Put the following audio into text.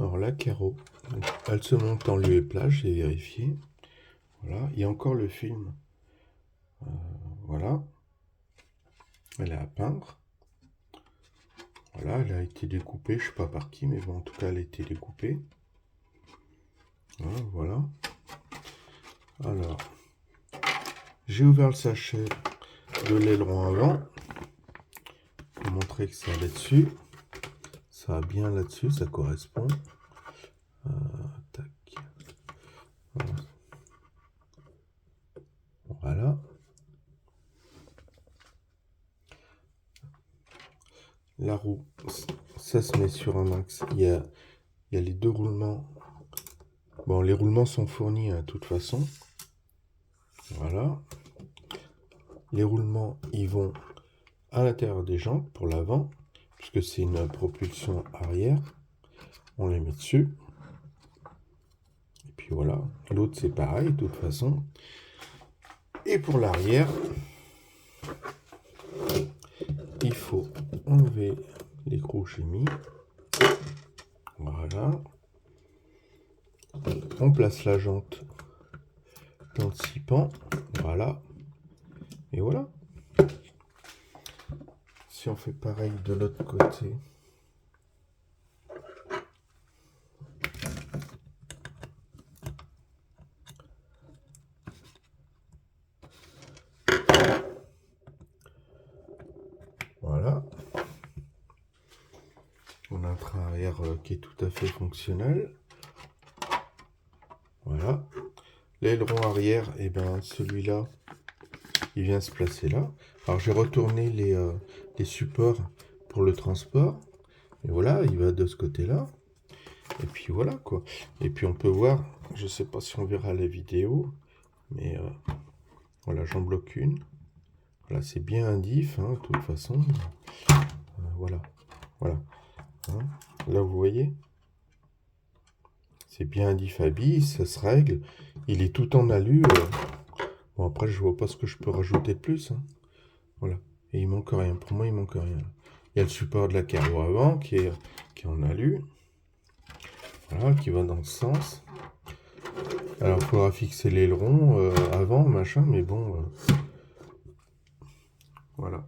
Alors la carreau, elle se monte en lieu et place, j'ai vérifié. Voilà, il y a encore le film. Voilà. Elle est à peindre. Voilà, elle a été découpée, je sais pas par qui, mais bon, en tout cas, elle a été découpée. Voilà. Alors, j'ai ouvert le sachet de l'aileron avant pour montrer que ça allait dessus. Ça va bien là-dessus, ça correspond. Tac. Voilà. La roue, ça se met sur un axe. Il y a les deux roulements. Bon, les roulements sont fournis de toute façon. Voilà. Les roulements, ils vont à l'intérieur des jantes pour l'avant, puisque c'est une propulsion arrière. On les met dessus. Et puis voilà. L'autre, c'est pareil, de toute façon. Et pour l'arrière, il faut enlever l'écrou que j'ai mis. Voilà. On place la jante dans le scipan. Voilà. Et voilà. Si on fait pareil de l'autre côté. Voilà. On a un train arrière qui est tout à fait fonctionnel. Voilà. L'aileron arrière, et ben celui-là, il vient se placer là. Alors j'ai retourné les supports pour le transport. Et voilà, il va de ce côté-là. Et puis voilà quoi. Et puis on peut voir, je sais pas si on verra la vidéo, mais voilà, j'en bloque une. Voilà, c'est bien un diff, hein, de toute façon. Voilà, voilà. Hein. Là, vous voyez, c'est bien un diff à billes, ça se règle. Il est tout en alu. Bon, après, je vois pas ce que je peux rajouter de plus. Hein. Voilà. Et il manque rien. Pour moi, il manque rien. Il y a le support de la carreau avant qui est en alu. Voilà, qui va dans ce sens. Alors, il faudra fixer l'aileron avant, machin, mais bon. Voilà.